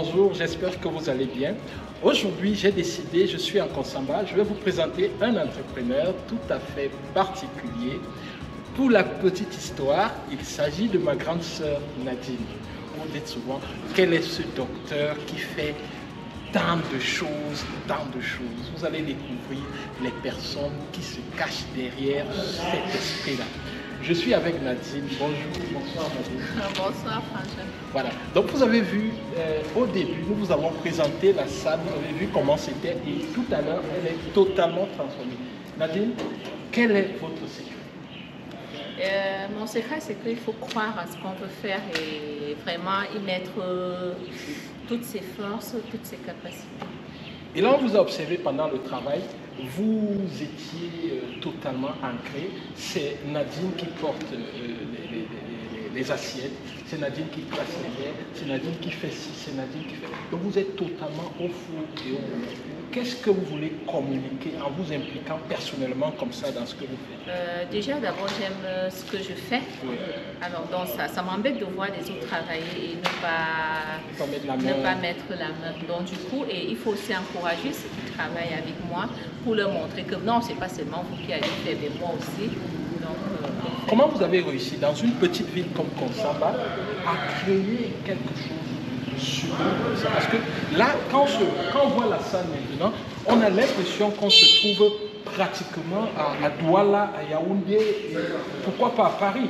bonjour, j'espère que vous allez bien. Aujourd'hui, j'ai décidé, je suis en Konsamba, je vais vous présenter un entrepreneur tout à fait particulier. Pour la petite histoire, il s'agit de ma grande sœur Nadine. Vous dites souvent, quel est ce docteur qui fait tant de choses, tant de choses. Vous allez découvrir les personnes qui se cachent derrière cet esprit-là. Je suis avec Nadine. Bonjour, bonsoir Nadine. Bonsoir François. Voilà. Donc vous avez vu, au début, nous vous avons présenté la salle, vous avez vu comment c'était et tout à l'heure, elle est totalement transformée. Nadine, quel est votre secret? Mon secret, c'est qu'il faut croire à ce qu'on veut faire et vraiment y mettre toutes ses forces, toutes ses capacités. Et là, on vous a observé pendant le travail, vous étiez totalement ancré. C'est Nadine qui porte les assiettes, c'est Nadine qui classe les verres, c'est Nadine qui fait ci, c'est Nadine qui fait... Donc vous êtes totalement au four et au moulin. Qu'est-ce que vous voulez communiquer en vous impliquant personnellement comme ça dans ce que vous faites? Déjà, d'abord, j'aime ce que je fais. Oui. Alors, donc ça m'embête de voir les autres travailler et ne pas mettre la main. Donc, du coup, et il faut aussi encourager ceux qui travaillent avec moi pour leur montrer que non, c'est pas seulement vous qui allez faire, mais moi aussi. Donc, comment vous avez réussi dans une petite ville comme Konsamba à créer quelque chose? Parce que là, quand on voit la salle maintenant, on a l'impression qu'on se trouve pratiquement à Douala, à Yaoundé, et pourquoi pas à Paris,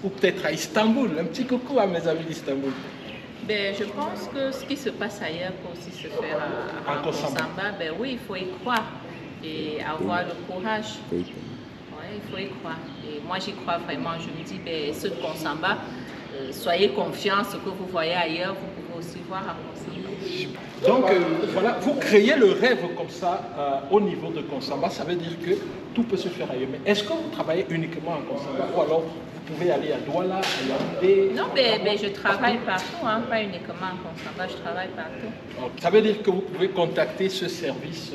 ou peut-être à Istanbul. Un petit coucou à mes amis d'Istanbul. Ben, je pense que ce qui se passe ailleurs peut aussi se faire à Konsamba. Ben oui, il faut y croire et avoir le courage. Oui, il faut y croire. Et moi, j'y crois vraiment. Je me dis, ben, ceux de Konsamba, soyez confiants, ce que vous voyez ailleurs, vous pouvez aussi voir à Konsamba. Donc voilà, vous créez le rêve comme ça au niveau de Konsamba, ça veut dire que tout peut se faire ailleurs. Mais est-ce que vous travaillez uniquement à Konsamba ou alors vous pouvez aller à Douala, à Yaoundé? Non, mais je travaille partout, hein, pas uniquement à Konsamba, je travaille partout. Ça veut dire que vous pouvez contacter ce service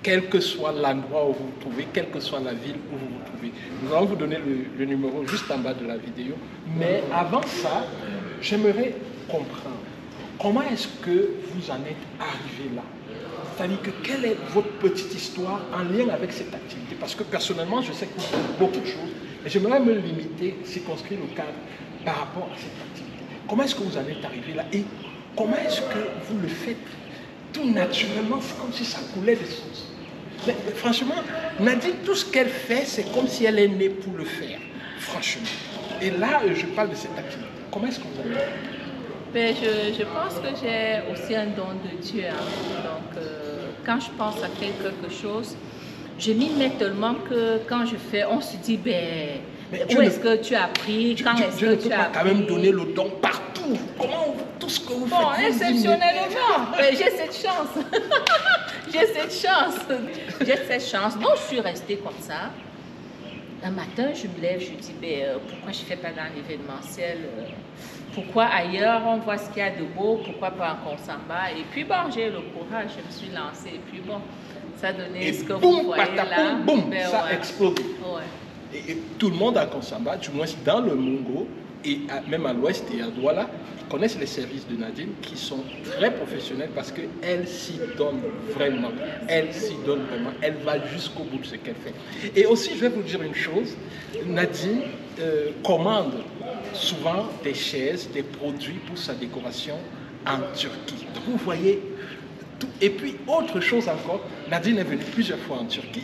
quel que soit l'endroit où vous vous trouvez, quelle que soit la ville où vous vous trouvez. Nous allons vous donner le numéro juste en bas de la vidéo. Mais avant ça, j'aimerais comprendre comment est-ce que vous en êtes arrivé là. C'est-à-dire que quelle est votre petite histoire en lien avec cette activité? Parce que personnellement, je sais que vous faites beaucoup de choses, et j'aimerais me limiter, circonscrire le cadre par rapport à cette activité. Comment est-ce que vous en êtes arrivé là et comment est-ce que vous le faites tout naturellement? C'est comme si ça coulait des sources. Mais franchement, Nadine, tout ce qu'elle fait, c'est comme si elle est née pour le faire. Franchement. Et là, je parle de cette activité. Comment est-ce que vous avez fait? Ben, je pense que j'ai aussi un don de Dieu. Hein. Donc, quand je pense à quelque chose, je m'y mets tellement que quand je fais, on se dit, ben, où est-ce que tu as appris? Quand est-ce que tu as appris? Dieu ne peut pas quand même donner le don partout. Comment tout ce que vous faites? Bon, exceptionnellement, j'ai cette chance. J'ai cette chance. Donc, je suis restée comme ça. Un matin, je me lève, je dis, ben, pourquoi je ne fais pas dans l'événementiel? Pourquoi ailleurs, on voit ce qu'il y a de beau, pourquoi pas en Konsamba? Et puis bon, j'ai eu le courage, je me suis lancée. Et puis bon, ça a donné ce que vous voyez là. Boum, ben, ça a explosé. Ouais. Et tout le monde à Konsamba, du moins dans le Mungo, et même à l'ouest et à Douala, connaissent les services de Nadine qui sont très professionnels parce qu'elle s'y donne vraiment. Elle s'y donne vraiment. Elle va jusqu'au bout de ce qu'elle fait. Et aussi, je vais vous dire une chose, Nadine commande souvent des chaises, des produits pour sa décoration en Turquie. Donc vous voyez tout. Et puis, autre chose encore, Nadine est venue plusieurs fois en Turquie.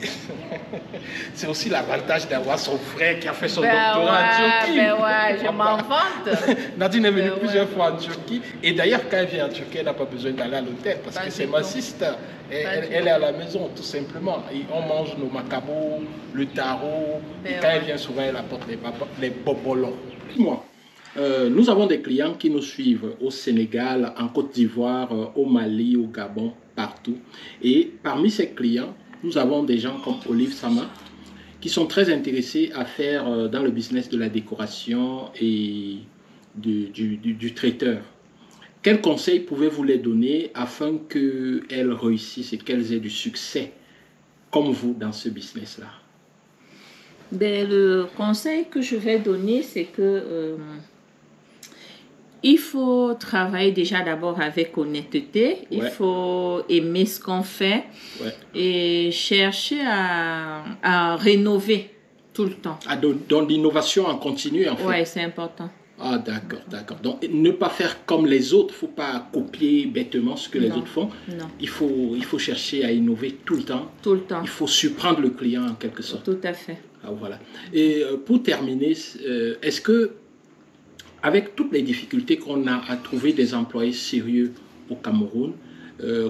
C'est aussi l'avantage d'avoir son frère qui a fait son doctorat en Turquie. Ben ouais, je m'en vante. Nadine est venue plusieurs fois en Turquie. Et d'ailleurs, quand elle vient en Turquie, elle n'a pas besoin d'aller à l'hôtel parce que c'est ma sister. Elle est à la maison, tout simplement. Et on mange nos macabos, le taro. Et quand elle vient souvent, elle apporte les bobolons. Dis-moi. Nous avons des clients qui nous suivent au Sénégal, en Côte d'Ivoire, au Mali, au Gabon, partout. Et parmi ces clients, nous avons des gens comme Olive Sama qui sont très intéressés à faire dans le business de la décoration et du traiteur. Quels conseils pouvez-vous les donner afin qu'elles réussissent et qu'elles aient du succès comme vous dans ce business-là? Ben, le conseil que je vais donner, c'est que Il faut travailler déjà d'abord avec honnêteté. Il Ouais. faut aimer ce qu'on fait Ouais. et chercher à rénover tout le temps. Ah, dans l'innovation en continu, en fait. Oui, c'est important. Ah, d'accord, d'accord. Donc, ne pas faire comme les autres, il ne faut pas copier bêtement ce que les Non, autres font. non. Il faut chercher à innover tout le temps. Tout le temps. Il faut surprendre le client en quelque sorte. Tout à fait. Ah, voilà. Et pour terminer, est-ce que, avec toutes les difficultés qu'on a à trouver des employés sérieux au Cameroun,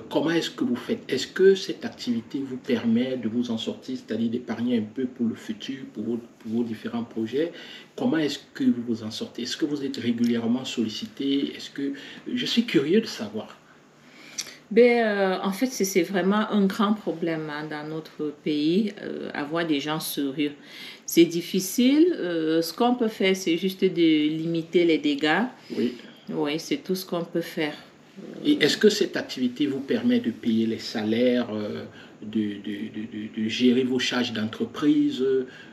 comment est-ce que vous faites? Est-ce que cette activité vous permet de vous en sortir, c'est-à-dire d'épargner un peu pour le futur, pour vos différents projets? Comment est-ce que vous vous en sortez? Est-ce que vous êtes régulièrement sollicité? Je suis curieux de savoir. En fait, c'est vraiment un grand problème hein, dans notre pays, avoir des gens sérieux. C'est difficile. Ce qu'on peut faire, c'est juste de limiter les dégâts. Oui. Oui, c'est tout ce qu'on peut faire. Et est-ce que cette activité vous permet de payer les salaires, de gérer vos charges d'entreprise,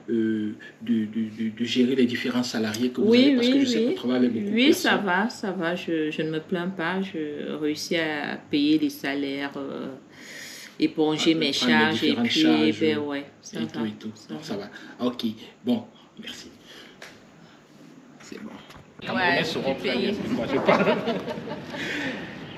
de gérer les différents salariés que vous avez? Parce que je sais que vous travaillez avec beaucoup de personnes. Ça va. Je ne me plains pas. Je réussis à payer les salaires, éponger mes charges et puis, ouais, ça va. Tout. Donc, ça va. Ok, bon, merci. C'est bon. Les Camerounais seront très bien. Moi, je parle.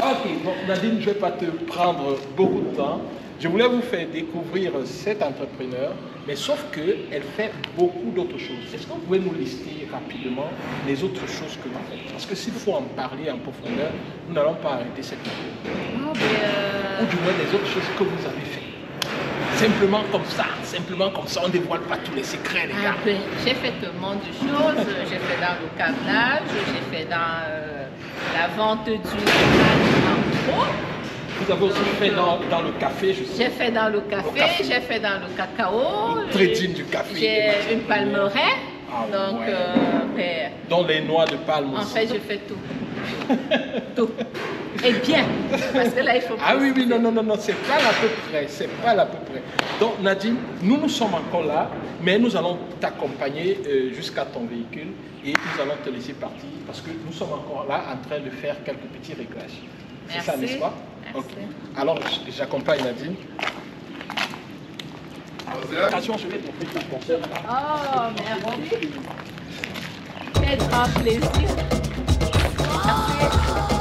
Ok, bon, Nadine, je ne vais pas te prendre beaucoup de temps. Je voulais vous faire découvrir cet entrepreneur, mais sauf qu'elle fait beaucoup d'autres choses. Est-ce que vous pouvez nous lister rapidement les autres choses que vous faites? Parce que s'il faut en parler en profondeur, nous n'allons pas arrêter cette vidéo. Ou du moins les autres choses que vous avez faites. Simplement comme ça, on ne dévoile pas tous les secrets, les gars. J'ai fait tellement de choses. J'ai fait dans le câblage, j'ai fait dans la vente du en gros. Vous avez aussi fait dans le café, je sais. J'ai fait dans le café, j'ai fait dans le cacao. Le trading du café. J'ai une palmeraie. Ah, donc, ouais. Dans les noix de palme aussi. En fait, je fais tout. Tout. Et bien. Parce que là, il faut... Ah oui, non, c'est pas à peu près. Donc, Nadine, nous sommes encore là, mais nous allons t'accompagner jusqu'à ton véhicule et nous allons te laisser partir parce que nous sommes encore là en train de faire quelques petits réglages. C'est ça, n'est-ce pas? Merci. Okay. Alors, j'accompagne Nadine. Attention, je vais te faire ton concert. Oh, merci. Quel grand plaisir. Merci.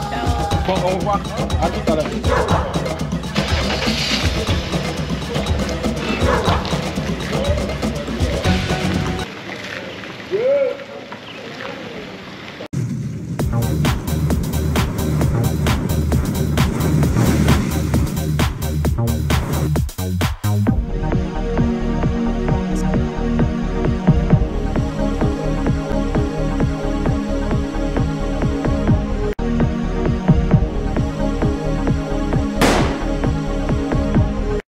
Ciao. Bon, au revoir. À tout à l'heure.